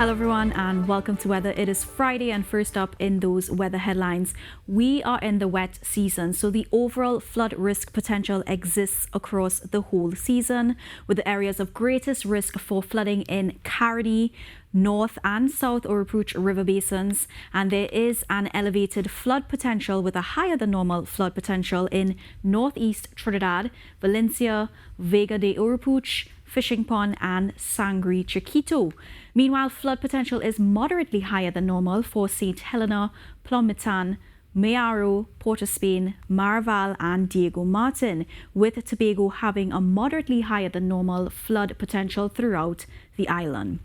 Hello everyone and welcome to Weather. It is Friday and first up in those weather headlines, we are in the wet season, so the overall flood risk potential exists across the whole season, with the areas of greatest risk for flooding in Cardi, North and South Oropouche River basins, and there is an elevated flood potential with a higher than normal flood potential in northeast Trinidad, Valencia, Vega de Oropouche, Fishing Pond and Sangre Chiquito. Meanwhile, flood potential is moderately higher than normal for St. Helena, Plomitan, Mayaro, Port of Spain, Maraval and Diego Martin, with Tobago having a moderately higher than normal flood potential throughout the island.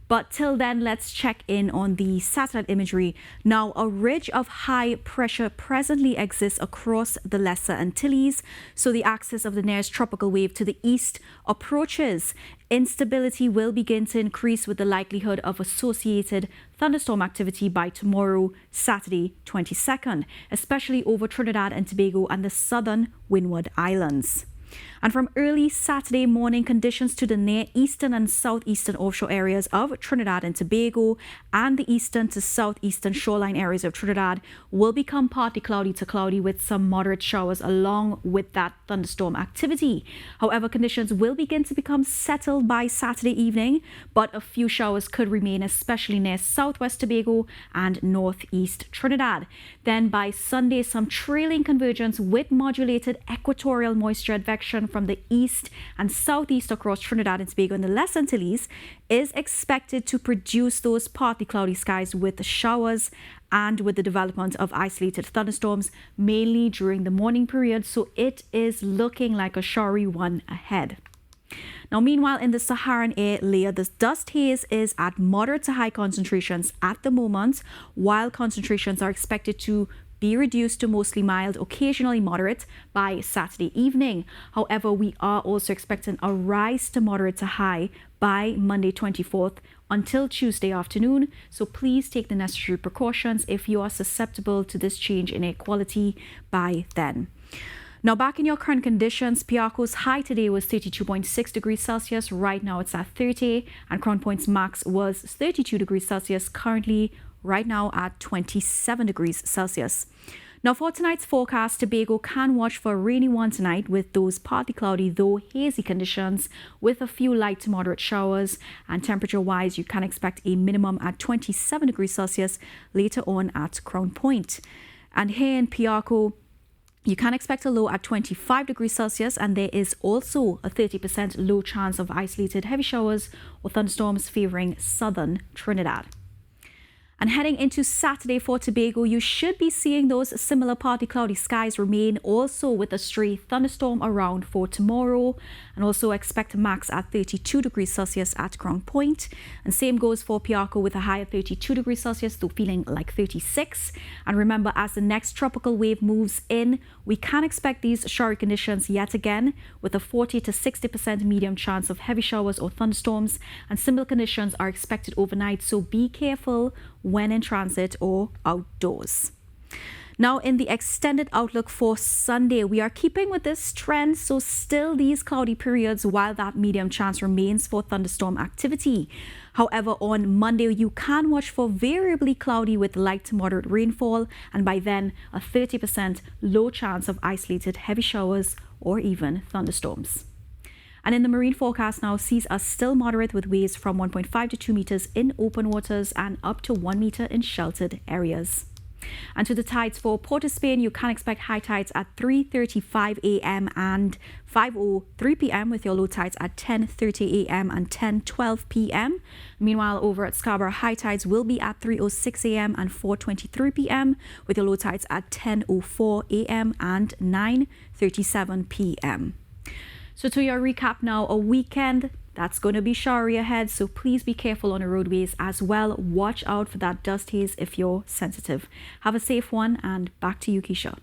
But till then, let's check in on the satellite imagery. Now, a ridge of high pressure presently exists across the Lesser Antilles, so the axis of the nearest tropical wave to the east approaches. Instability will begin to increase with the likelihood of associated thunderstorm activity by tomorrow, Saturday, 22nd, especially over Trinidad and Tobago and the southern Windward Islands. And from early Saturday morning, conditions to the near eastern and southeastern offshore areas of Trinidad and Tobago and the eastern to southeastern shoreline areas of Trinidad will become partly cloudy to cloudy with some moderate showers along with that thunderstorm activity. However, conditions will begin to become settled by Saturday evening, but a few showers could remain, especially near southwest Tobago and northeast Trinidad. Then by Sunday, some trailing convergence with modulated equatorial moisture advection from the east and southeast across Trinidad and Tobago and the Lesser Antilles is expected to produce those partly cloudy skies with showers and with the development of isolated thunderstorms, mainly during the morning period. So it is looking like a showery one ahead. Now, meanwhile, in the Saharan air layer, this dust haze is at moderate to high concentrations at the moment, while concentrations are expected to be reduced to mostly mild, occasionally moderate by Saturday evening. However, we are also expecting a rise to moderate to high by Monday 24th until Tuesday afternoon. So please take the necessary precautions if you are susceptible to this change in air quality by then. Now, back in your current conditions, Piarco's high today was 32.6 degrees Celsius. Right now it's at 30, and Crown Point's max was 32 degrees Celsius, currently right now at 27 degrees Celsius. Now, for tonight's forecast, Tobago can watch for a rainy one tonight with those partly cloudy though hazy conditions with a few light to moderate showers, and temperature-wise, you can expect a minimum at 27 degrees Celsius later on at Crown Point. And here in Piarco, you can expect a low at 25 degrees Celsius, and there is also a 30% low chance of isolated heavy showers or thunderstorms favoring southern Trinidad. And heading into Saturday for Tobago, you should be seeing those similar partly cloudy skies remain, also with a stray thunderstorm around for tomorrow, and also expect max at 32 degrees Celsius at Crown Point. And same goes for Piarco with a high of 32 degrees Celsius, though feeling like 36. And remember, as the next tropical wave moves in, we can expect these showery conditions yet again, with a 40 to 60% medium chance of heavy showers or thunderstorms, and similar conditions are expected overnight, so be careful when in transit or outdoors. Now, in the extended outlook for Sunday, we are keeping with this trend, so still these cloudy periods while that medium chance remains for thunderstorm activity. However, on Monday, you can watch for variably cloudy with light to moderate rainfall, and by then a 30% low chance of isolated heavy showers or even thunderstorms. And in the marine forecast now, seas are still moderate with waves from 1.5 to 2 meters in open waters and up to 1 meter in sheltered areas. And to the tides for Port of Spain, you can expect high tides at 3:35 a.m. and 5:03 p.m. with your low tides at 10:30 a.m. and 10:12 p.m. Meanwhile, over at Scarborough, high tides will be at 3:06 a.m. and 4:23 p.m. with your low tides at 10:04 a.m. and 9:37 p.m. So to your recap now, a weekend that's going to be showery ahead, so please be careful on the roadways as well. Watch out for that dust haze if you're sensitive. Have a safe one, and back to you, Keisha.